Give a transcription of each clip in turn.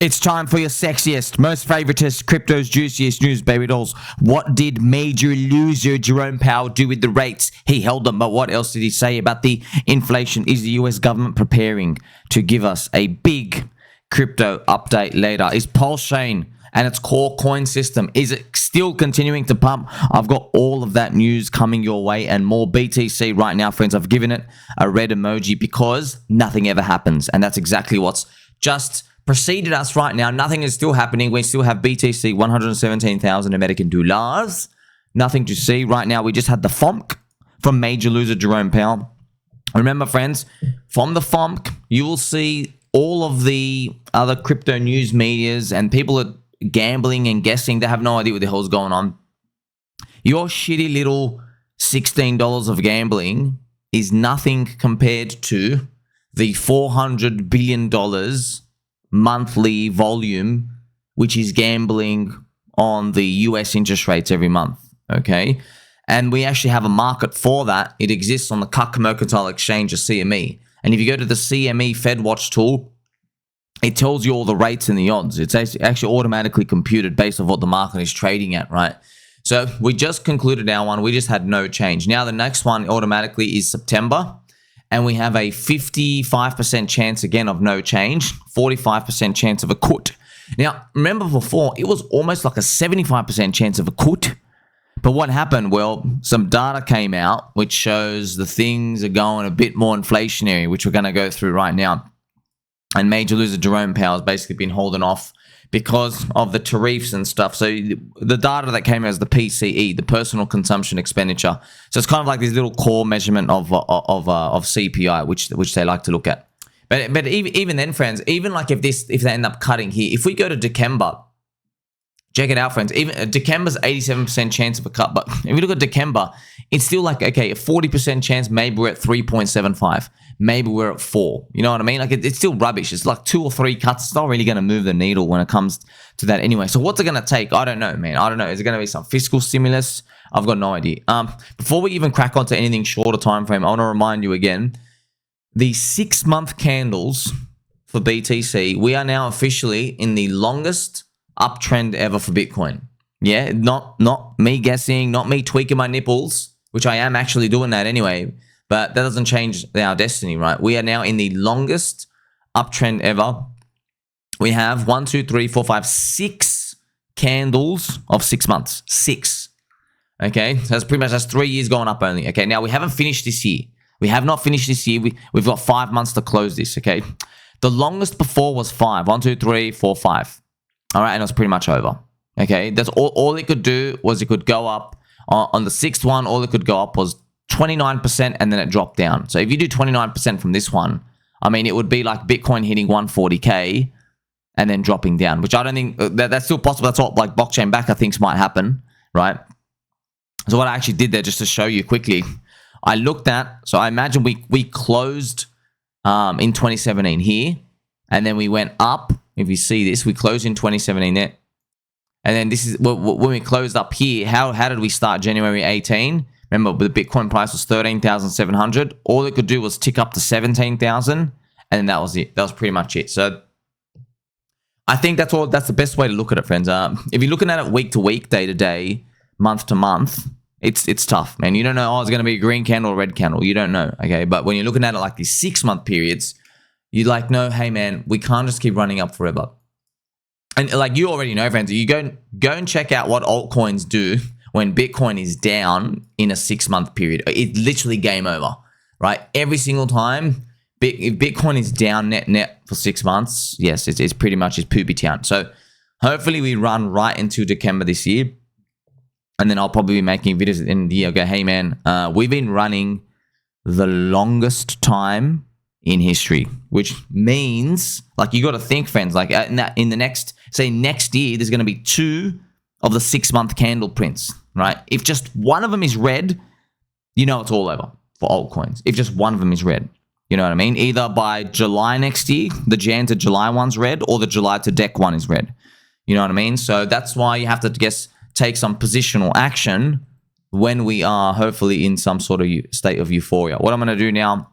It's time for your sexiest, most favoritist, crypto's juiciest news, baby dolls. What did major loser Jerome Powell do with the rates? He held them, but what else did he say about the inflation? Is the US government preparing to give us a big crypto update later? Is PulseChain and its core coin system, is it still continuing to pump? I've got all of that news coming your way and more. BTC right now, friends, I've given it a red emoji because nothing ever happens, and that's exactly what's just preceded us right now. Nothing is still happening. We still have BTC 117,000 American dollars. Nothing to see right now. We just had the FOMC from major loser Jerome Powell. Remember, friends, from the FOMC, you will see all of the other crypto news medias and people are gambling and guessing. They have no idea what the hell's going on. Your shitty little $16 of gambling is nothing compared to the $400 billion monthly volume, which is gambling on the US interest rates every month, okay? And we actually have a market for that. It exists on the Cucks Mercantile Exchange, or CME. And if you go to the CME Fed Watch Tool, it tells you all the rates and the odds. It's actually automatically computed based on what the market is trading at, right? So we just concluded our one. We just had no change. Now the next one automatically is September. And we have a 55% chance again of no change, 45% chance of a cut. Now, remember before, it was almost like a 75% chance of a cut. But what happened? Well, some data came out which shows the things are going a bit more inflationary, which we're going to go through right now. And major loser Jerome Powell has basically been holding off because of the tariffs and stuff. So the data that came out is the PCE, the personal consumption expenditure. So it's kind of like this little core measurement of CPI, which they like to look at. But even then, friends, even like if they end up cutting here, if we go to December, check it out, friends. Even December's 87% chance of a cut, but if you look at December, it's still like, okay, a 40% chance. Maybe we're at 3.75. Maybe we're at 4. You know what I mean? Like it's still rubbish. It's like 2 or 3 cuts. It's not really going to move the needle when it comes to that anyway. So what's it going to take? I don't know, man. I don't know. Is it going to be some fiscal stimulus? I've got no idea. Before we even crack onto anything shorter time frame, I want to remind you again, the 6-month candles for BTC, we are now officially in the longest uptrend ever for Bitcoin. Yeah, not me guessing, not me tweaking my nipples, which I am actually doing that anyway, but that doesn't change our destiny, right? We are now in the longest uptrend ever. We have 1, 2, 3, 4, 5, 6 candles of 6 months. 6. Okay, so that's pretty much, that's 3 years going up only. Okay, now we haven't finished this year. We have not finished this year. We've got 5 months to close this, okay? The longest before was 5. 1, 2, 3, 4, 5. All right, and it was pretty much over. Okay, that's all it could do was it could go up. On the 6th one, all it could go up was 29% and then it dropped down. So if you do 29% from this one, I mean, it would be like Bitcoin hitting 140K and then dropping down, which I don't think that's still possible. That's what like blockchain backer thinks might happen, right? So what I actually did there, just to show you quickly, I looked at, so I imagine we closed in 2017 here, and then we went up. If you see this, we closed in 2017 there. And then this is when we closed up here. How did we start January 18? Remember, the Bitcoin price was 13,700. All it could do was tick up to 17,000, and then that was it. That was pretty much it. So I think that's all. That's the best way to look at it, friends. If you're looking at it week to week, day to day, month to month, it's tough, man. You don't know. Oh, it's going to be a green candle or red candle. You don't know. Okay, but when you're looking at it like these 6-month periods, you like know, hey man, we can't just keep running up forever. And like you already know, friends, you go and check out what altcoins do when Bitcoin is down in a 6-month period. It's literally game over, right? Every single time, if Bitcoin is down net for 6 months, yes, it's pretty much it's poopy town. So hopefully we run right into December this year. And then I'll probably be making videos at the end of the year. Go, hey man, we've been running the longest time in history, which means like you got to think, friends, like in the next, say next year, there's going to be 2 of the 6-month candle prints, right? If just one of them is red, you know it's all over for altcoins. If just one of them is red, you know what I mean? Either by July next year, the Jan to July one's red, or the July to Dec one is red. You know what I mean? So that's why you have to take some positional action when we are hopefully in some sort of state of euphoria. What I'm going to do now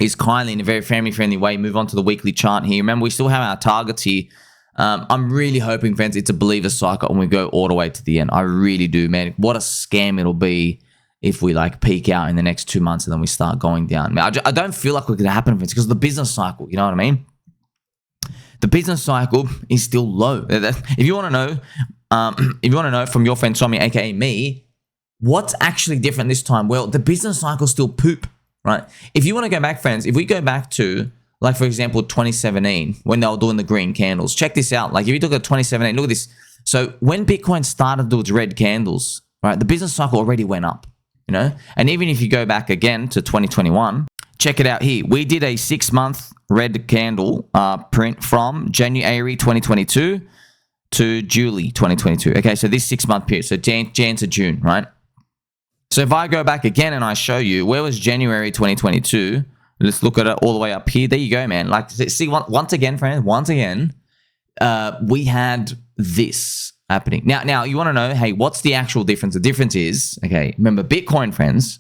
is kindly, in a very family-friendly way, move on to the weekly chart here. Remember, we still have our targets here I'm really hoping, friends, it's a believer cycle and we go all the way to the end. I really do, man. What a scam it'll be if we like peak out in the next 2 months and then we start going down. I don't feel like it could happen, friends, because of the business cycle. You know what I mean? The business cycle is still low. If you want to know, from your friend Tommy, aka me, what's actually different this time? Well, the business cycle still poop, right? If you want to go back, friends, if we go back to, like, for example, 2017, when they were doing the green candles, check this out. Like, if you look at 2017, look at this. So when Bitcoin started to do its red candles, right, the business cycle already went up, you know? And even if you go back again to 2021, check it out here. We did a 6-month red candle print from January 2022 to July 2022. Okay, so this 6-month period, so Jan to June, right? So if I go back again and I show you, where was January 2022? Let's look at it all the way up here. There you go, man. Like, see, once again, friends, we had this happening. Now you want to know, hey, what's the actual difference? The difference is, okay, remember Bitcoin, friends.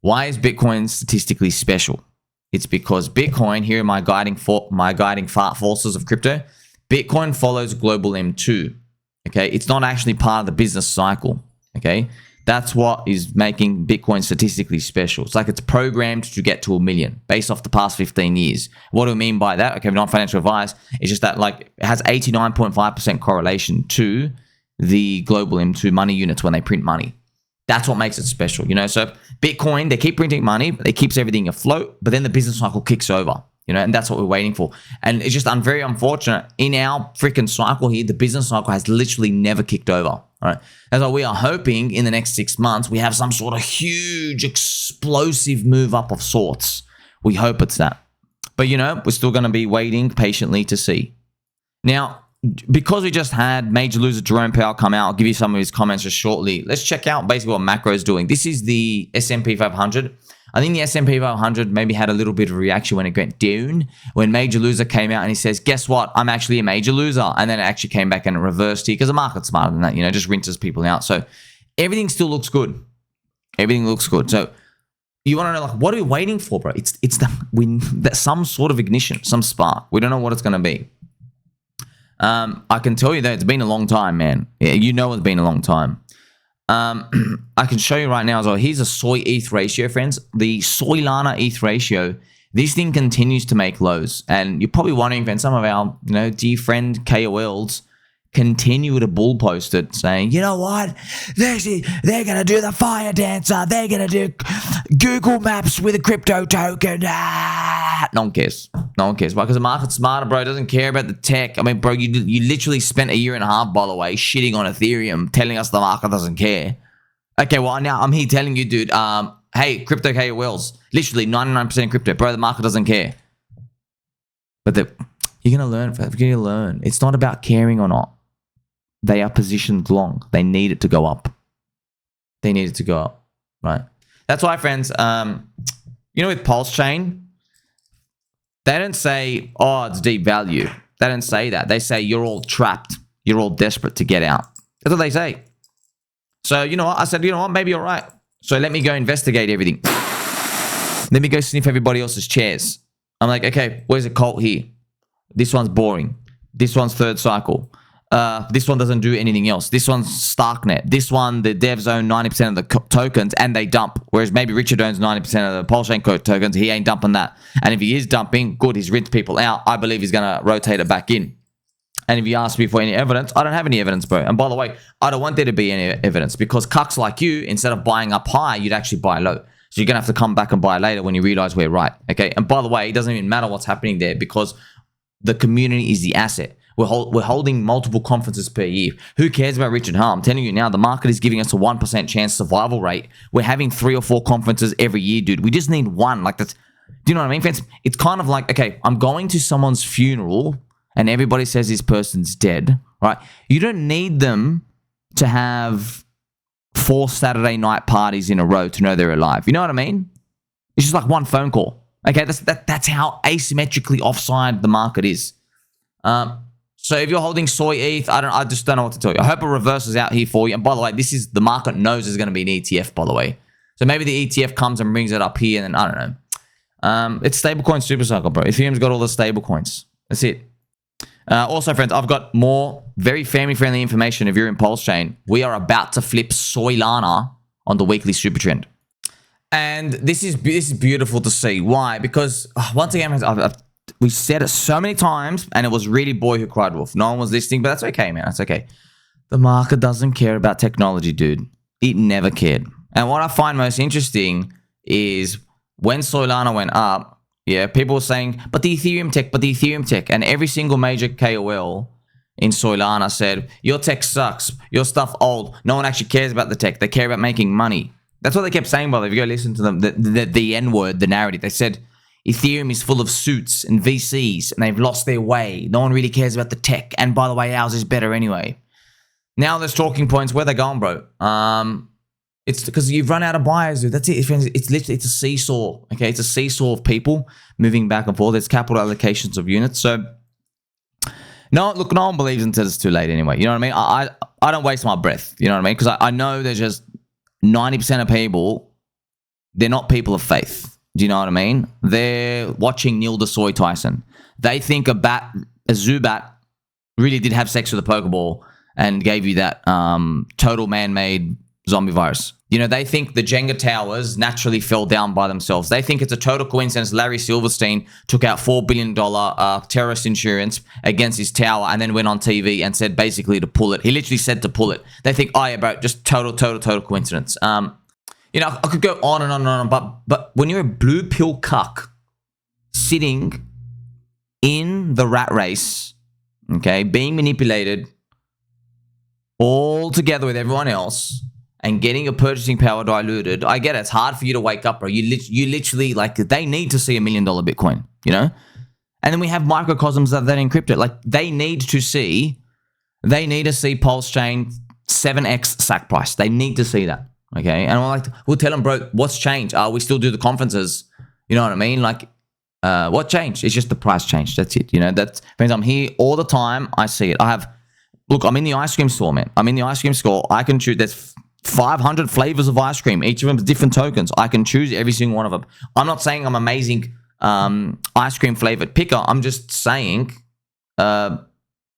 Why is Bitcoin statistically special? It's because Bitcoin, here are my guiding forces of crypto. Bitcoin follows global M2. Okay, it's not actually part of the business cycle. Okay, that's what is making Bitcoin statistically special. It's like it's programmed to get to 1 million based off the past 15 years. What do we mean by that? Okay, not financial advice. It's just that, like, it has 89.5% correlation to the global M2 money units when they print money. That's what makes it special, you know? So Bitcoin, they keep printing money, but it keeps everything afloat, but then the business cycle kicks over, you know, and that's what we're waiting for. And it's just very unfortunate. In our freaking cycle here, the business cycle has literally never kicked over, all right? That's why we are hoping in the next 6 months, we have some sort of huge explosive move up of sorts. We hope it's that. But, you know, we're still going to be waiting patiently to see. Now, because we just had major loser Jerome Powell come out, I'll give you some of his comments just shortly. Let's check out basically what macro is doing. This is the S&P 500. I think the S&P 500 maybe had a little bit of a reaction when it went down, when major loser came out and he says, guess what? I'm actually a major loser. And then it actually came back and it reversed here because the market's smarter than that, you know, just rinses people out. So everything still looks good. Everything looks good. So you want to know, like, what are we waiting for, bro? It's some sort of ignition, some spark. We don't know what it's going to be. I can tell you that it's been a long time, man. Yeah, you know it's been a long time. I can show you right now as well. Here's a Soy-eth ratio, friends. The Soylana ETH ratio, this thing continues to make lows. And you're probably wondering, friends, some of our, you know, dear friend KOLs continue to bull post it saying, you know what? They're going to do the fire dancer. They're going to do Google Maps with a crypto token. No one cares. No one cares. Why? Because the market's smarter, bro. It doesn't care about the tech. I mean, bro, you literally spent 1.5 years, by the way, shitting on Ethereum, telling us the market doesn't care. Okay, well, now I'm here telling you, dude, hey, crypto KOLs, literally 99% crypto. Bro, the market doesn't care. But you're going to learn. You're going to learn. It's not about caring or not. They are positioned long. They need it to go up. They need it to go up, right? That's why, friends, you know, with PulseChain, they don't say, oh, it's deep value. They don't say that. They say you're all trapped. You're all desperate to get out. That's what they say. So, you know what? I said, you know what? Maybe you're right. So let me go investigate everything. Let me go sniff everybody else's chairs. I'm like, okay, where's the cult here? This one's boring. This one's third cycle. This one doesn't do anything else. This one's Starknet. This one, the devs own 90% of the tokens and they dump. Whereas maybe Richard owns 90% of the PulseChain tokens. He ain't dumping that. And if he is dumping, good, he's rinsed people out. I believe he's going to rotate it back in. And if you ask me for any evidence, I don't have any evidence, bro. And by the way, I don't want there to be any evidence because cucks like you, instead of buying up high, you'd actually buy low. So you're going to have to come back and buy later when you realize we're right. Okay. And by the way, it doesn't even matter what's happening there because the community is the asset. We're holding multiple conferences per year. Who cares about Richard Hull? I'm telling you now, the market is giving us a 1% chance survival rate. We're having 3 or 4 conferences every year, dude. We just need one. Like that's, do you know what I mean, friends? It's kind of like, okay, I'm going to someone's funeral and everybody says this person's dead, right? You don't need them to have 4 Saturday night parties in a row to know they're alive. You know what I mean? It's just like one phone call. Okay, that's how asymmetrically offside the market is. So if you're holding Soy-eth, I just don't know what to tell you. I hope a reverse is out here for you. And by the way, this is the market knows there's going to be an ETF, by the way. So maybe the ETF comes and brings it up here, and then I don't know. It's stablecoin super cycle, bro. Ethereum's got all the stablecoins. That's it. Also, friends, I've got more very family-friendly information if you're in PulseChain. We are about to flip Soylana on the weekly super trend. And this is beautiful to see. Why? Because, once again, friends, we said it so many times, and it was really boy who cried wolf. No one was listening, but that's okay, man. That's okay. The market doesn't care about technology, dude. It never cared. And what I find most interesting is when Soylana went up, yeah, people were saying, but the Ethereum tech, and every single major KOL in Soylana said, your tech sucks, your stuff old, no one actually cares about the tech, they care about making money. That's what they kept saying, brother. If you go listen to them, the N-word, the narrative, they said, Ethereum is full of suits and VCs, and they've lost their way. No one really cares about the tech, and by the way, ours is better anyway. Now there's talking points. Where they going, bro? It's because you've run out of buyers, dude. That's it, friends. It's literally, it's a seesaw, okay? It's a seesaw of people moving back and forth. There's capital allocations of units. So, no, look, no one believes until it's too late anyway. You know what I mean? I don't waste my breath. You know what I mean? Because I know there's just 90% of people, they're not people of faith. Do you know what I mean? They're watching Neil deGrasse Tyson. They think a Zubat really did have sex with a Pokeball and gave you that total man-made zombie virus. You know, they think the Jenga towers naturally fell down by themselves. They think it's a total coincidence Larry Silverstein took out $4 billion terrorist insurance against his tower and then went on TV and said basically to pull it. He literally said to pull it. They think, oh yeah, bro, just total coincidence. You know, I could go on and on and on, but when you're a blue pill cuck sitting in the rat race, okay, being manipulated all together with everyone else, and getting your purchasing power diluted, I get it. It's hard for you to wake up, bro. You literally, like, they need to see $1 million Bitcoin, you know? And then we have microcosms that encrypt it. Like, they need to see PulseChain 7x sack price. They need to see that, okay? And we'll tell them, bro, what's changed? We still do the conferences. You know what I mean? Like, what changed? It's just the price changed. That's it, you know? That means I'm here all the time. I see it. Look, I'm in the ice cream store, man. I'm in the ice cream store. I can choose. There's 500 flavors of ice cream. Each of them is different tokens. I can choose every single one of them. I'm not saying I'm amazing ice cream flavored picker. I'm just saying I'm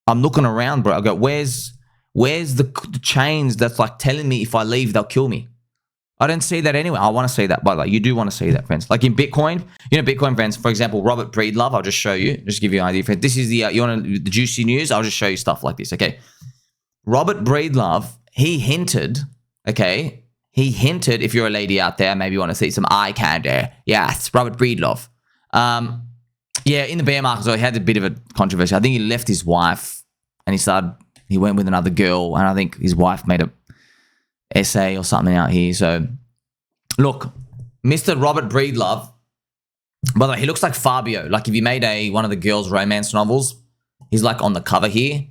looking around, bro. I go, where's the chains that's like telling me if I leave, they'll kill me? I don't see that anyway. I want to see that, by the way. You do want to see that, friends. Like in Bitcoin, you know, Bitcoin, friends, for example, Robert BreedLove, I'll just show you. Just give you an idea, friends. This is the, you want the juicy news? I'll just show you stuff like this, okay? Robert BreedLove, he hinted, okay? He hinted, if you're a lady out there, maybe you want to see some eye candy. Yeah, it's Robert BreedLove. Yeah, in the bear market, so he had a bit of a controversy. I think he left his wife and he went with another girl, and I think his wife made a essay or something out here. So, look, Mr. Robert BreedLove, by the way, he looks like Fabio. Like if you made one of the girls' romance novels, he's like on the cover here.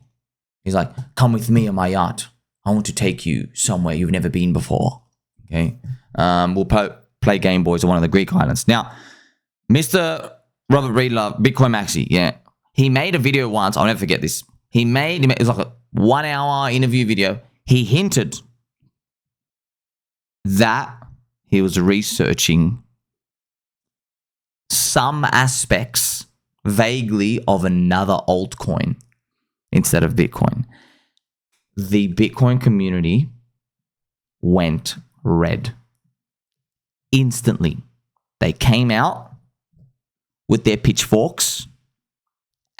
He's like, come with me on my yacht. I want to take you somewhere you've never been before. Okay. We'll play Game Boys on one of the Greek islands. Now, Mr. Robert BreedLove, Bitcoin Maxi, yeah. He made a video once. I'll never forget this. It was like a 1 hour interview video. He hinted that he was researching some aspects vaguely of another altcoin instead of Bitcoin. The Bitcoin community went red. Instantly. They came out with their pitchforks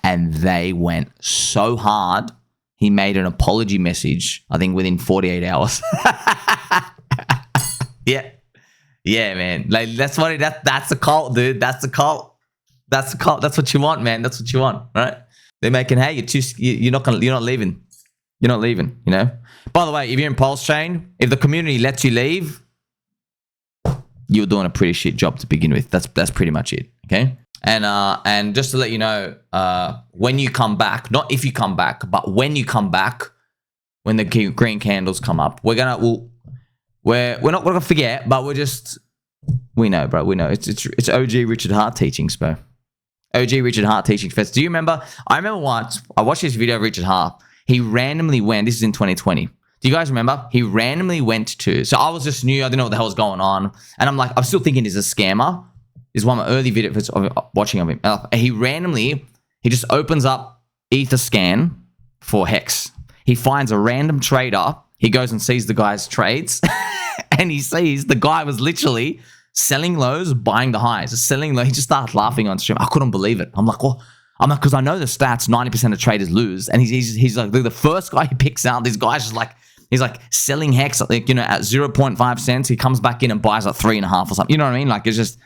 and they went so hard, he made an apology message, I think within 48 hours. Yeah. Yeah, man. Like that's a cult, dude. That's a cult. That's a cult. That's what you want, man. That's what you want, right? They're making, hey, you're not leaving. You're not leaving, you know? By the way, if you're in PulseChain, if the community lets you leave, you're doing a pretty shit job to begin with. That's pretty much it, okay? And just to let you know, when you come back, not if you come back, but when you come back, when the green candles come up, we're not gonna forget, but we know, bro. We know it's OG Richard Hart teachings, bro. OG Richard Hart teachings. Do you remember? I remember once I watched this video of Richard Hart. He randomly went. This is in 2020. Do you guys remember? He randomly went to. So I was just new. I didn't know what the hell was going on, and I'm like, I'm still thinking he's a scammer. This is one of my early videos of watching of him. He just opens up Etherscan for Hex. He finds a random trader. He goes and sees the guy's trades, and he sees the guy was literally selling lows, buying the highs. Selling low. He just started laughing on stream. I couldn't believe it. I'm like, well, because I know the stats, 90% of traders lose, and he's like the first guy he picks out. This guy's just like, he's like selling Hex, like, at 0.5 cents. He comes back in and buys at 3.5 or something. You know what I mean? Like, it's just,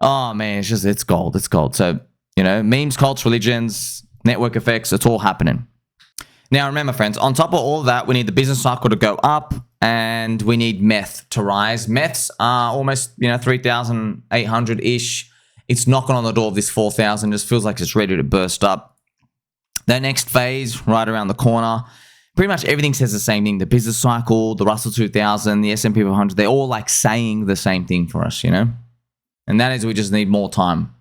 oh man, it's gold. It's gold. So, memes, cults, religions, network effects, it's all happening. Now, remember, friends, on top of all of that, we need the business cycle to go up, and we need METH to rise. METHs are almost, 3,800-ish. It's knocking on the door of this 4,000. Just feels like it's ready to burst up. The next phase, right around the corner. Pretty much everything says the same thing. The business cycle, the Russell 2000, the S&P 500, they're all like saying the same thing for us, And that is we just need more time.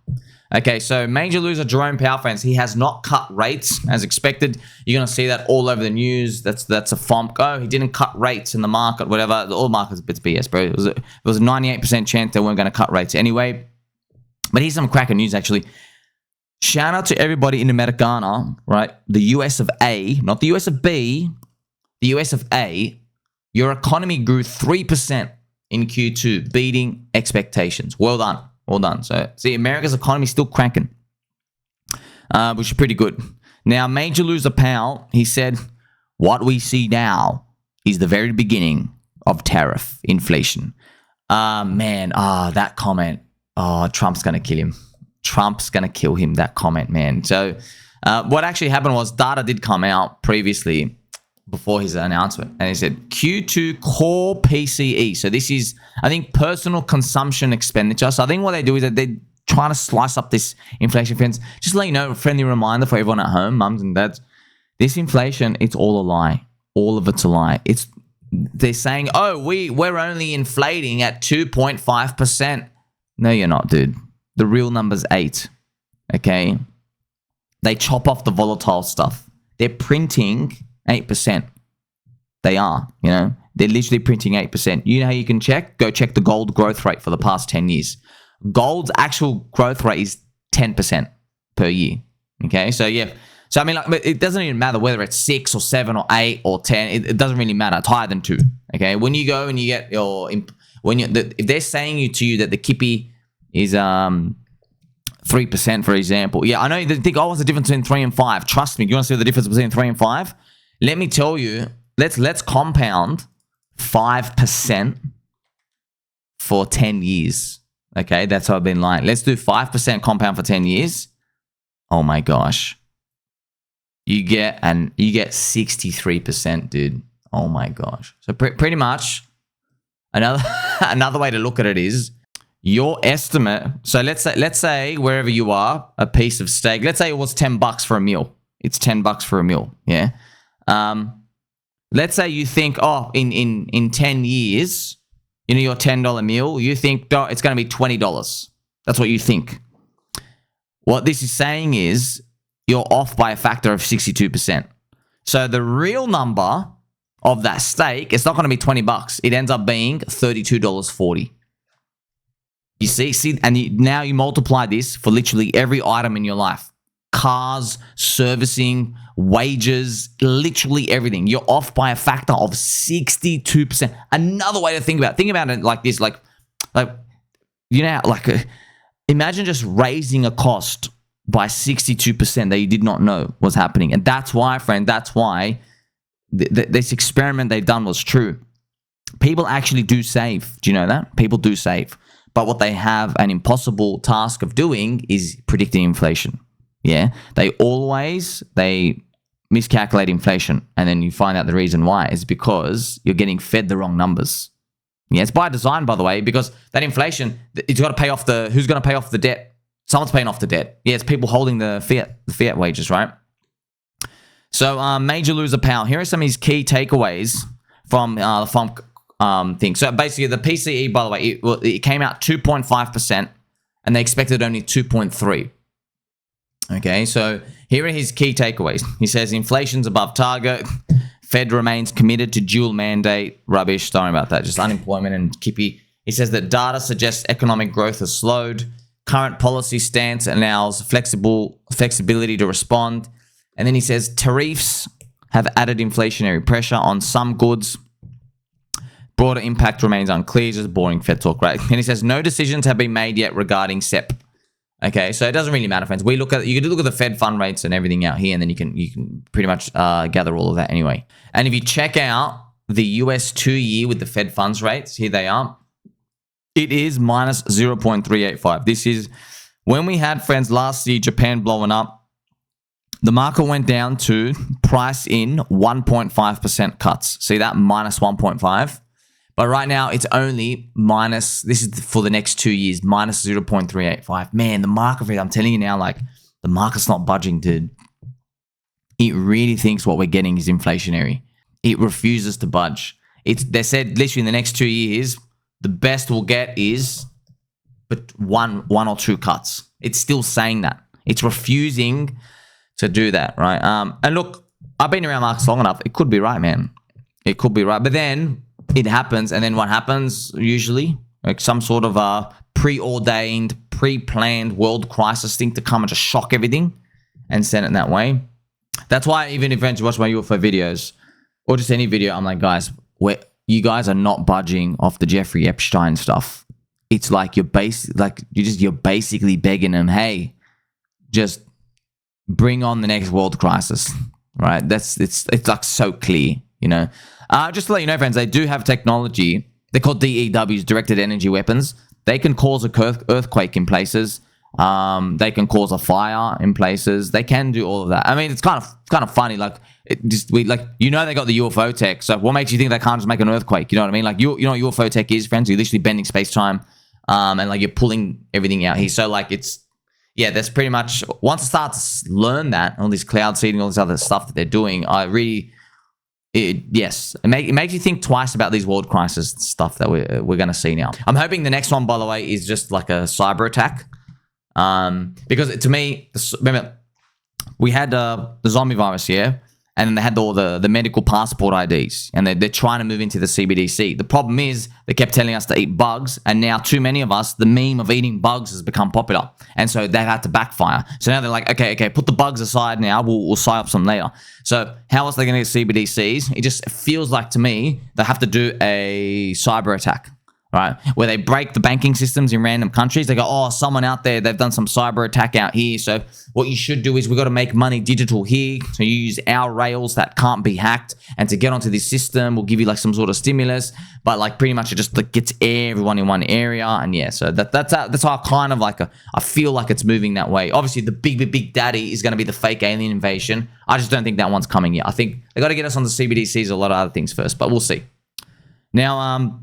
Okay, so major loser Jerome Powell, friends. He has not cut rates as expected. You're going to see that all over the news. That's a FOMC. Oh, he didn't cut rates in the market, whatever. All markets, it's BS, bro. It was a 98% chance they weren't going to cut rates anyway. But here's some cracking news, actually. Shout out to everybody in the Americana, right? The US of A, not the US of B, the US of A. Your economy grew 3% in Q2, beating expectations. Well done. Well done. So, see, America's economy is still cranking, which is pretty good. Now, major loser Powell, he said, what we see now is the very beginning of tariff inflation. That comment. Oh, Trump's going to kill him. Trump's going to kill him, that comment, man. So, what actually happened was data did come out previously before his announcement, and he said Q2 core PCE. So this is, I think, personal consumption expenditure. So I think what they do is that they're trying to slice up this inflation, friends. Just to let you know, a friendly reminder for everyone at home, mums and dads, this inflation, it's all a lie. All of it's a lie. They're saying, oh, we're only inflating at 2.5%. No, you're not, dude. The real number's 8. Okay? They chop off the volatile stuff. They're printing 8%. They are, They're literally printing 8%. You know how you can check? Go check the gold growth rate for the past 10 years. Gold's actual growth rate is 10% per year. Okay? So, yeah. So, I mean, like, it doesn't even matter whether it's 6 or 7 or 8 or 10. It doesn't really matter. It's higher than 2. Okay? When you go and you get your... if they're saying to you that the Kippy is 3%, for example. Yeah, I know they think, what's the difference between 3 and 5? Trust me, you want to see the difference between 3 and 5? Let me tell you, let's compound 5% for 10 years. Okay, that's how I've been lying. Let's do 5% compound for 10 years. Oh my gosh. You get 63%, dude. Oh my gosh. So pretty much another way to look at it is your estimate. So let's say wherever you are, a piece of steak, let's say it was $10 for a meal. It's $10 for a meal. Yeah. Let's say you think, in 10 years, your $10 meal, you think it's going to be $20. That's what you think. What this is saying is you're off by a factor of 62%. So the real number of that steak, it's not going to be $20. It ends up being $32.40. You see, and now you multiply this for literally every item in your life. Cars, servicing, wages, literally everything. You're off by a factor of 62%. Another way to think about it like this, imagine just raising a cost by 62% that you did not know was happening. And that's why, friend, this experiment they've done was true. People actually do save. Do you know that? People do save. But what they have an impossible task of doing is predicting inflation. Yeah, they miscalculate inflation, and then you find out the reason why is because you're getting fed the wrong numbers. Yeah, it's by design, by the way, because that inflation, it's got to pay off who's going to pay off the debt? Someone's paying off the debt. Yeah, it's people holding the fiat wages, right? So, major loser Powell. Here are some of his key takeaways from the FOMC thing. So basically, the PCE, by the way, it came out 2.5%, and they expected only 2.3%. Okay, so here are his key takeaways. He says inflation's above target. Fed remains committed to dual mandate. Rubbish, sorry about that. Just unemployment and Kippy. He says that data suggests economic growth has slowed. Current policy stance allows flexibility to respond. And then he says tariffs have added inflationary pressure on some goods. Broader impact remains unclear. Just boring Fed talk, right? And he says no decisions have been made yet regarding SEP. Okay, so it doesn't really matter, friends. You can look at the Fed fund rates and everything out here, and then you can pretty much gather all of that anyway. And if you check out the US 2-year with the Fed funds rates, here they are. It is minus 0.385. This is when we had, friends, last year Japan blowing up. The market went down to price in 1.5% cuts. See that? Minus 1.5. But right now, it's only minus, this is for the next 2 years, minus 0.385. Man, the market, I'm telling you now, like, the market's not budging, dude. It really thinks what we're getting is inflationary. It refuses to budge. They said literally in the next 2 years, the best we'll get is but one or two cuts. It's still saying that. It's refusing to do that, right? And look, I've been around markets long enough. It could be right, man. It could be right. But then it happens, and then what happens usually, like some sort of preordained, pre-planned world crisis thing to come and just shock everything and send it that way. That's why even if you watch my UFO videos or just any video, I'm like, guys, you guys are not budging off the Jeffrey Epstein stuff. It's like you're basically begging them, hey, just bring on the next world crisis, right? It's like so clear, you know. Just to let you know, friends, they do have technology. They're called D.E.Ws, directed energy weapons. They can cause an earthquake in places. They can cause a fire in places. They can do all of that. I mean, it's kind of funny. Like, they got the UFO tech. So what makes you think they can't just make an earthquake? You know what I mean? Like, you know what UFO tech is, friends? You're literally bending space time, and like you're pulling everything out here. So like that's pretty much, once I start to learn that, all this cloud seeding, all this other stuff that they're doing, it makes you think twice about these world crisis stuff that we're going to see now. I'm hoping the next one, by the way, is just like a cyber attack. Because to me, remember, we had the zombie virus here, and then they had all the medical passport IDs, and they're trying to move into the CBDC. The problem is they kept telling us to eat bugs, and now too many of us, the meme of eating bugs has become popular, and so that had to backfire. So now they're like, okay, put the bugs aside now, we'll sign up some later. So how else are they going to get CBDCs? It just feels like to me they have to do a cyber attack, right? Where they break the banking systems in random countries. They go, oh, someone out there, they've done some cyber attack out here. So what you should do is we've got to make money digital here. So you use our rails that can't be hacked. And to get onto this system, we'll give you like some sort of stimulus. But like pretty much it just like gets everyone in one area. And yeah, so that's how kind of like I feel like it's moving that way. Obviously, the big daddy is going to be the fake alien invasion. I just don't think that one's coming yet. I think they got to get us on the CBDCs, a lot of other things first, but we'll see. Now,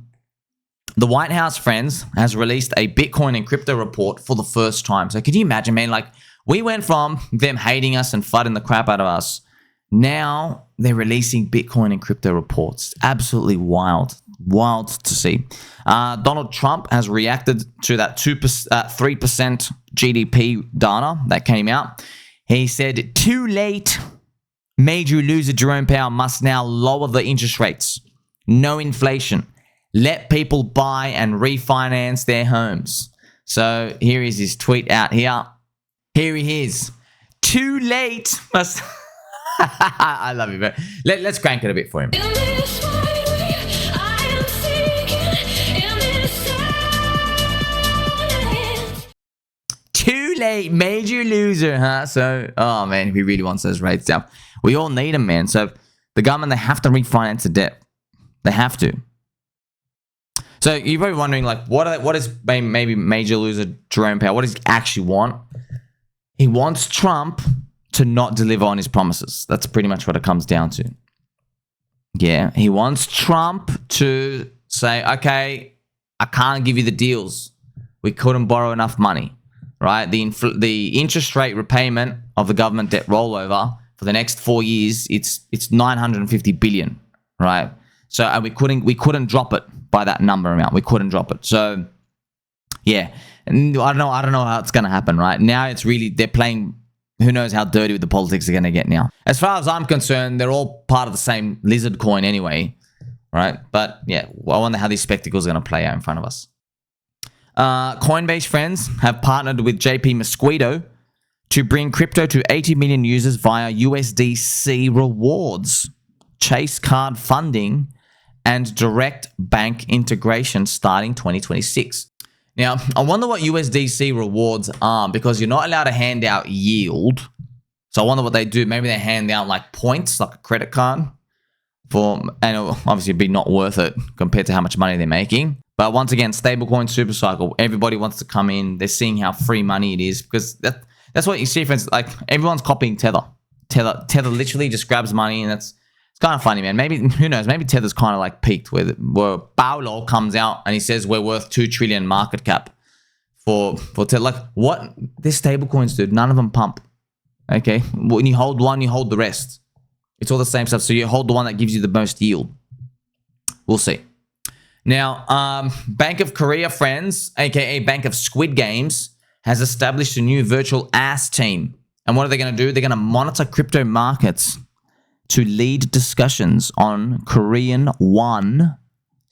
the White House, friends, has released a Bitcoin and crypto report for the first time. So can you imagine, man? Like, we went from them hating us and fudding the crap out of us. Now they're releasing Bitcoin and crypto reports. Absolutely wild. Wild to see. Donald Trump has reacted to that 3% GDP data that came out. He said, too late. Major loser Jerome Powell must now lower the interest rates. No inflation. Let people buy and refinance their homes. So here is his tweet out here. Here he is. Too late. I love you, bro. Let's crank it a bit for him. Too late, major loser, huh? So, oh man, if he really wants those rates down. We all need them, man. So the government, they have to refinance the debt. They have to. So you're probably wondering, like, what is maybe major loser Jerome Powell? What does he actually want? He wants Trump to not deliver on his promises. That's pretty much what it comes down to. Yeah, he wants Trump to say, okay, I can't give you the deals. We couldn't borrow enough money, right? The interest rate repayment of the government debt rollover for the next 4 years, it's 950 billion, right? So and we couldn't drop it by that number amount. We couldn't drop it. So yeah, and I don't know how it's gonna happen. Right now, it's really they're playing. Who knows how dirty with the politics are gonna get now? As far as I'm concerned, they're all part of the same lizard coin anyway, right? But yeah, I wonder how these spectacles are gonna play out in front of us. Coinbase, friends, have partnered with JP Mosquito to bring crypto to 80 million users via USDC rewards, Chase card funding, and direct bank integration starting 2026. Now, I wonder what USDC rewards are, because you're not allowed to hand out yield. So I wonder what they do. Maybe they hand out like points, like a credit card, and it'll obviously be not worth it compared to how much money they're making. But once again, stablecoin super cycle. Everybody wants to come in. They're seeing how free money it is, because that's what you see, friends. Like, everyone's copying Tether. Tether literally just grabs money, and it's kind of funny, man. Maybe, who knows? Maybe Tether's kind of like peaked, where Powell comes out and he says we're worth 2 trillion market cap for Tether. Like, what? They're stablecoins, dude. None of them pump. Okay, when you hold one, you hold the rest. It's all the same stuff. So you hold the one that gives you the most yield. We'll see. Now, Bank of Korea, friends, aka Bank of Squid Games, has established a new virtual ass team. And what are they going to do? They're going to monitor crypto markets to lead discussions on Korean Won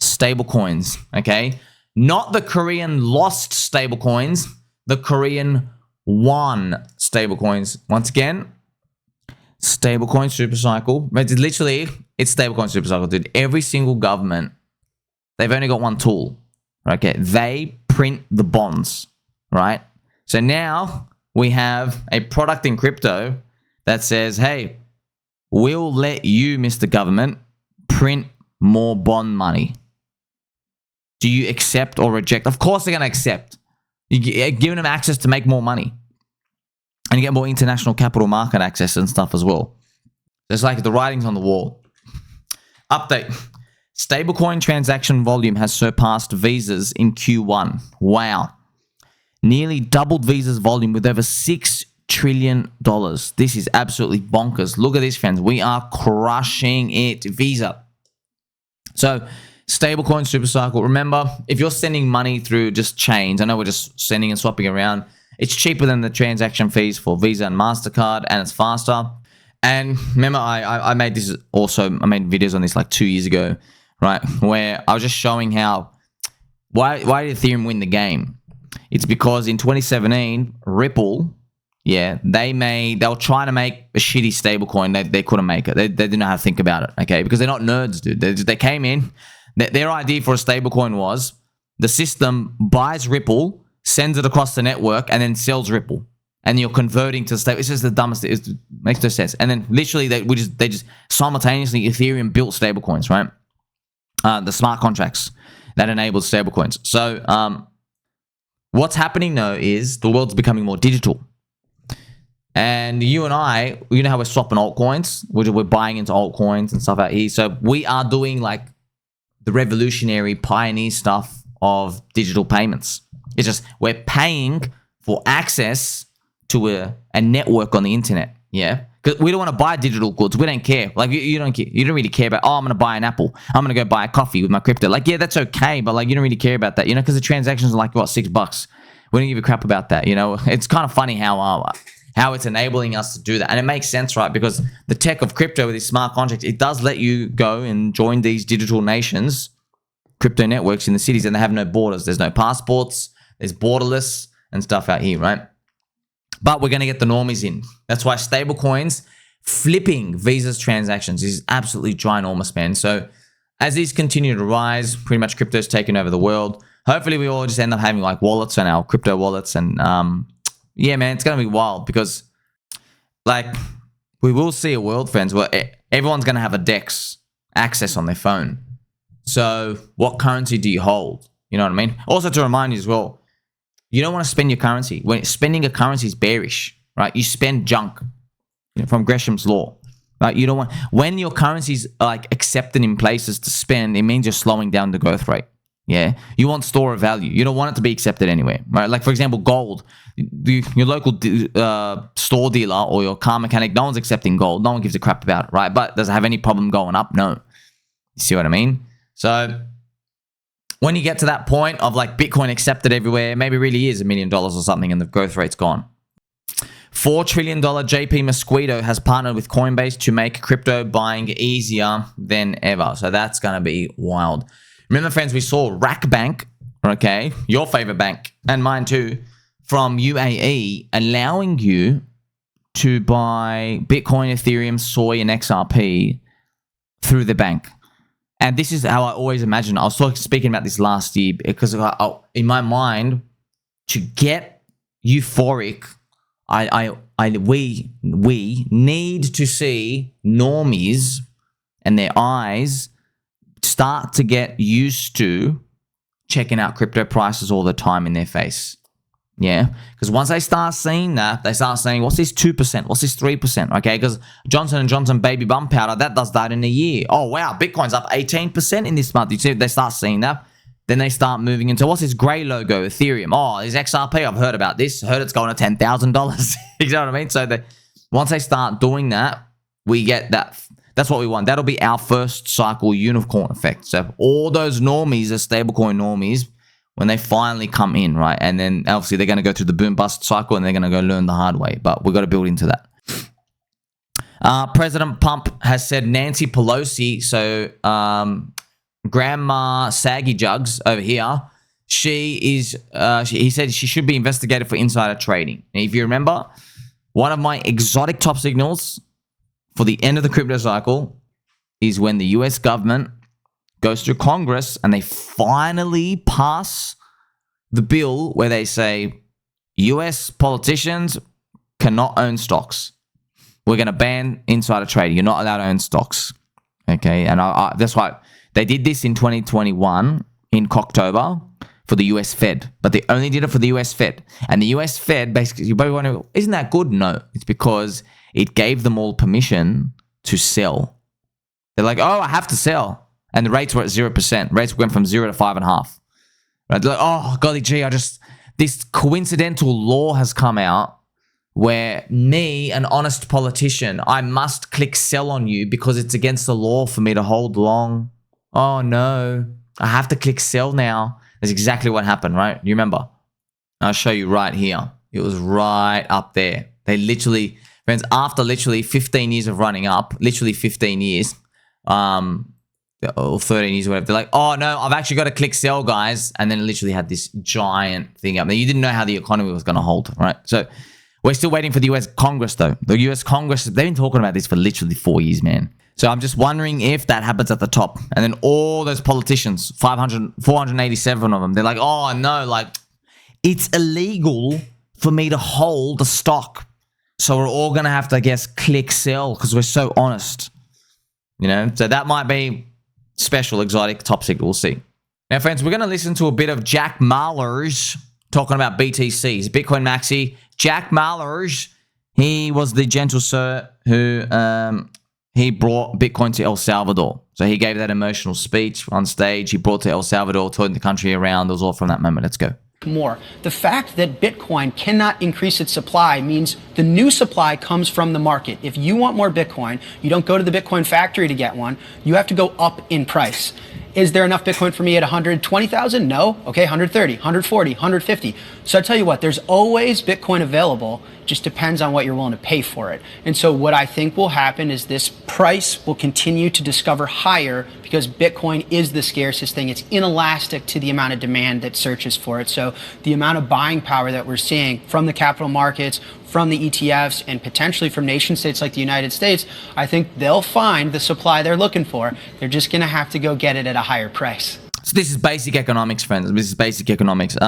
stablecoins. Okay, not the Korean lost stablecoins, the Korean Won stablecoins. Once again, stablecoin super cycle. It's literally, it's stablecoin super cycle, dude. Every single government, they've only got one tool. Okay, they print the bonds, right? So now we have a product in crypto that says, hey, we'll let you, Mr. Government, print more bond money. Do you accept or reject? Of course they're going to accept. You're giving them access to make more money. And you get more international capital market access and stuff as well. It's like the writing's on the wall. Update. Stablecoin transaction volume has surpassed Visa's in Q1. Wow. Nearly doubled Visa's volume with over $6 trillion. This is absolutely bonkers. Look at this, friends. We are crushing it. Visa. So, stablecoin super cycle. Remember, if you're sending money through just chains, I know we're just sending and swapping around, it's cheaper than the transaction fees for Visa and MasterCard, and it's faster. And remember, I made this also, I made videos on this like 2 years ago, right? Where I was just showing how, why did Ethereum win the game? It's because in 2017, Ripple, yeah, they were trying to make a shitty stablecoin. They couldn't make it. They didn't know how to think about it, okay? Because they're not nerds, dude. They came in, their idea for a stablecoin was the system buys Ripple, sends it across the network, and then sells Ripple. And you're converting to stable. It's just the dumbest thing. It makes no sense. And then literally they just simultaneously, Ethereum built stablecoins, right? The smart contracts that enabled stablecoins. So what's happening though is the world's becoming more digital. And you and I, you know how we're swapping altcoins? We're buying into altcoins and stuff out here. So we are doing like the revolutionary pioneer stuff of digital payments. It's just we're paying for access to a network on the internet, yeah? Because we don't want to buy digital goods. We don't care. Like, you don't care. You don't really care about, oh, I'm going to buy an apple. I'm going to go buy a coffee with my crypto. Like, yeah, that's okay, but like, you don't really care about that, you know? Because the transactions are like, what, $6? We don't give a crap about that, you know? It's kind of funny how it's enabling us to do that. And it makes sense, right? Because the tech of crypto with these smart contracts, it does let you go and join these digital nations, crypto networks in the cities, and they have no borders. There's no passports. There's borderless and stuff out here, right? But we're going to get the normies in. That's why stablecoins flipping Visa's transactions is absolutely ginormous, man. So as these continue to rise, pretty much crypto's taking over the world. Hopefully we all just end up having like wallets and our crypto wallets. And yeah, man, it's going to be wild because like we will see a world, friends, where everyone's going to have a DEX access on their phone. So what currency do you hold? You know what I mean? Also to remind you as well, you don't want to spend your currency. When spending a currency is bearish, right? You spend junk, you know, from Gresham's law, right? You don't want, when your currency's like accepted in places to spend, it means you're slowing down the growth rate. Yeah, you want store of value. You don't want it to be accepted anywhere, right? Like for example, gold. Your local store dealer or your car mechanic, no one's accepting gold. No one gives a crap about it, right? But does it have any problem going up? No. You see what I mean? So when you get to that point of like Bitcoin accepted everywhere, maybe it really is $1 million or something and the growth rate's gone. $4 trillion JP Mosquito has partnered with Coinbase to make crypto buying easier than ever. So that's going to be wild. Remember, friends, we saw Rack Bank, okay, your favorite bank and mine too, from UAE allowing you to buy Bitcoin, Ethereum, Soy, and XRP through the bank. And this is how I always imagine. I was speaking about this last year because in my mind, to get euphoric, we need to see normies and their eyes start to get used to checking out crypto prices all the time in their face. Yeah, because once they start seeing that, they start saying, what's this 2%? What's this 3%? Okay, because Johnson & Johnson baby bump powder, that does that in a year. Oh, wow, Bitcoin's up 18% in this month. You see, they start seeing that. Then they start moving into, what's this gray logo, Ethereum? Oh, there's XRP. I've heard about this. Heard it's going to $10,000. You know what I mean? So once they start doing that, we get that. That's what we want. That'll be our first cycle unicorn effect. So all those normies, the stablecoin normies, when they finally come in, right? And then obviously they're going to go through the boom bust cycle and they're going to go learn the hard way. But we've got to build into that. President Pump has said Nancy Pelosi, so Grandma Saggy Jugs over here, he said she should be investigated for insider trading. And if you remember, one of my exotic top signals for the end of the crypto cycle is when the US government goes through Congress and they finally pass the bill where they say US politicians cannot own stocks. We're going to ban insider trading. You're not allowed to own stocks. Okay, and that's why they did this in 2021 in October for the US Fed, but they only did it for the US Fed. And the US Fed, basically, you probably wonder, isn't that good? No, it's because it gave them all permission to sell. They're like, oh, I have to sell. And the rates were at 0%. Rates went from 0 to 5.5. Right? They're like, oh, golly gee, this coincidental law has come out where me, an honest politician, I must click sell on you because it's against the law for me to hold long. Oh no, I have to click sell now. That's exactly what happened, right? You remember? I'll show you right here. It was right up there. They literally, friends, after literally 15 years of running up, literally 15 years, or 13 years or whatever, they're like, oh no, I've actually got to click sell, guys. And then it literally had this giant thing up there. You didn't know how the economy was going to hold, right? So we're still waiting for the US Congress though. The US Congress, they've been talking about this for literally 4 years, man. So I'm just wondering if that happens at the top. And then all those politicians, 487 of them, they're like, oh no, like it's illegal for me to hold a stock. So we're all going to have to, I guess, click sell because we're so honest. You know, so that might be special, exotic, top secret. We'll see. Now, friends, we're going to listen to a bit of Jack Mallers talking about BTC. He's Bitcoin Maxi. Jack Mallers, he was the gentle sir who he brought Bitcoin to El Salvador. So he gave that emotional speech on stage. He brought to El Salvador, turned the country around. It was all from that moment. Let's go. More. The fact that Bitcoin cannot increase its supply means the new supply comes from the market. If you want more Bitcoin, you don't go to the Bitcoin factory to get one. You have to go up in price. Is there enough Bitcoin for me at 120,000? No. Okay, 130, 140, 150. So I tell you what, there's always Bitcoin available. Just depends on what you're willing to pay for it. And so what I think will happen is this price will continue to discover higher because Bitcoin is the scarcest thing. It's inelastic to the amount of demand that searches for it. So the amount of buying power that we're seeing from the capital markets, from the ETFs, and potentially from nation states like the United States, I think they'll find the supply they're looking for. They're just going to have to go get it at a higher price. So this is basic economics, friends. This is basic economics.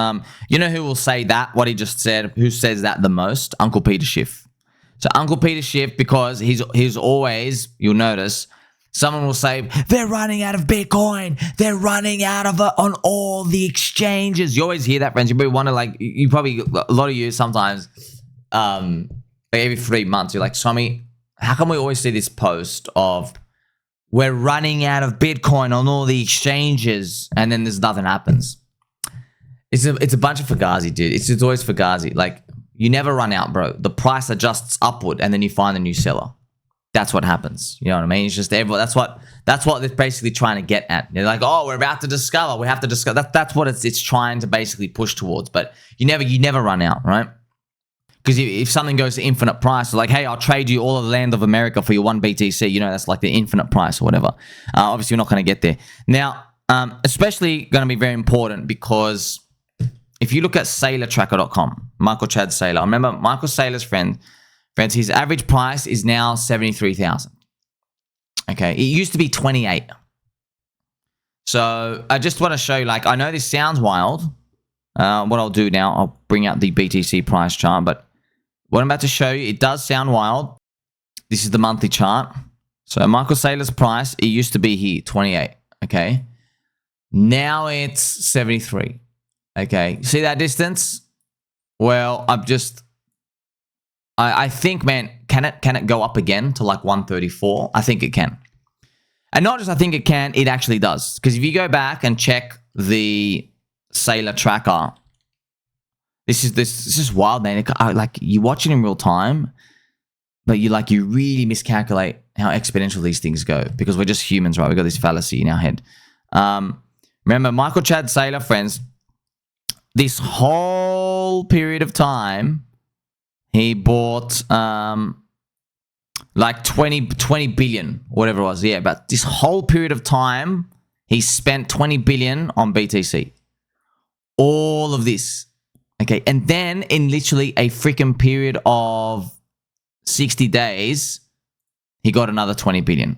You know who will say that, what he just said, who says that the most? Uncle Peter Schiff. So Uncle Peter Schiff, because he's always, you'll notice, someone will say, they're running out of Bitcoin. They're running out of it on all the exchanges. You always hear that, friends. You probably wonder, like, you probably, a lot of you sometimes, every 3 months, you're like, Swami, how come we always see this post of, we're running out of Bitcoin on all the exchanges, and then there's nothing happens. It's a bunch of fugazi, dude. It's always fugazi. Like, you never run out, bro. The price adjusts upward, and then you find a new seller. That's what happens. You know what I mean? It's just that's what they're basically trying to get at. They're like, oh, we're about to discover. We have to discover. That's what it's trying to basically push towards. But you never run out, right? Because if something goes to infinite price, like, hey, I'll trade you all of the land of America for your one BTC, you know, that's like the infinite price or whatever. Obviously, you're not going to get there. Now, especially going to be very important because if you look at SaylorTracker.com, Michael Chad Saylor, remember Michael Saylor's friends, his average price is now 73,000. Okay, it used to be 28. So I just want to show you, like, I know this sounds wild. What I'll do now, I'll bring out the BTC price chart, but what I'm about to show you, it does sound wild. This is the monthly chart. So Michael Saylor's price, it used to be here, 28, okay? Now it's 73, okay? See that distance? Well, I think, man, can it go up again to like 134? I think it can. And not just I think it can, it actually does. Because if you go back and check the Saylor tracker, this is wild, man. Like, you watch it in real time, but you really miscalculate how exponential these things go, because we're just humans, right? We got this fallacy in our head. Remember, Michael Chad Saylor, friends, this whole period of time, he bought like 20 billion, whatever it was. Yeah, but this whole period of time, he spent 20 billion on BTC. All of this. Okay, and then in literally a freaking period of 60 days, he got another 20 billion.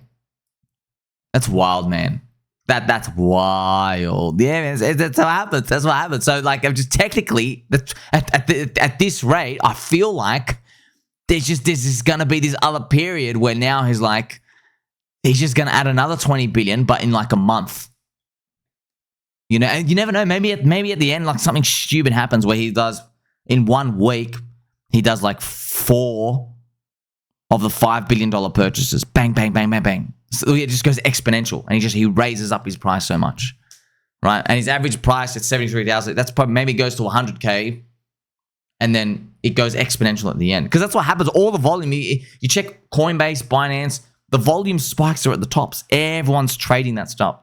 That's wild, man. That's wild. Yeah, man, that's what happens. That's what happens. So, like, I'm just technically at this rate, I feel like there's gonna be this other period where now he's just gonna add another 20 billion, but in like a month. You know, and you never know. Maybe at the end, like, something stupid happens where he does, in 1 week, he does like 4 of the $5 billion purchases. Bang, bang, bang, bang, bang. So it just goes exponential, and he raises up his price so much, right? And his average price at 73,000. That's probably, maybe goes to 100K, and then it goes exponential at the end, because that's what happens. All the volume, you check Coinbase, Binance, the volume spikes are at the tops. Everyone's trading that stuff.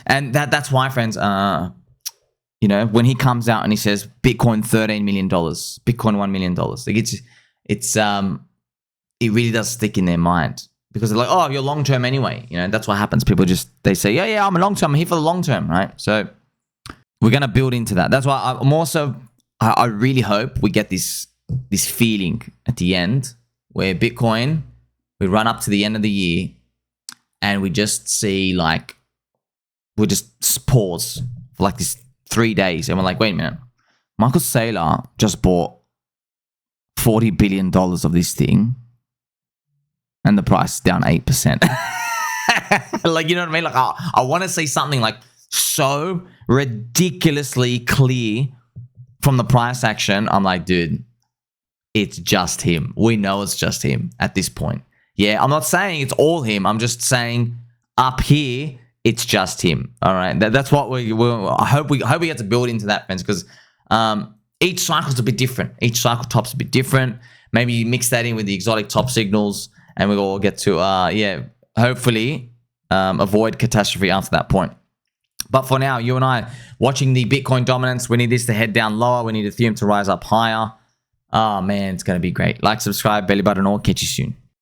And that's why, friends, you know, when he comes out and he says Bitcoin $13 million, Bitcoin $1 million, like, it really does stick in their mind, because they're like, oh, you're long term anyway. You know, that's what happens. People they say, yeah, I'm a long term. I'm here for the long term, right? So we're gonna build into that. That's why I really hope we get this feeling at the end where Bitcoin, we run up to the end of the year and we just see, like, we just pause for like this 3 days, and we're like, wait a minute, Michael Saylor just bought $40 billion of this thing, and the price is down 8%. Like, you know what I mean? Like, I want to see something like so ridiculously clear from the price action. I'm like, dude, it's just him. We know it's just him at this point. Yeah, I'm not saying it's all him. I'm just saying up here, it's just him. All right, that's what I hope we get to build into that, friends, because each cycle's a bit different. Each cycle top's a bit different. Maybe you mix that in with the exotic top signals, and we'll all get to hopefully avoid catastrophe after that point. But for now, you and I watching the Bitcoin dominance. We need this to head down lower. We need Ethereum to rise up higher. Oh man, it's gonna be great. Like, subscribe, belly button, all. Catch you soon.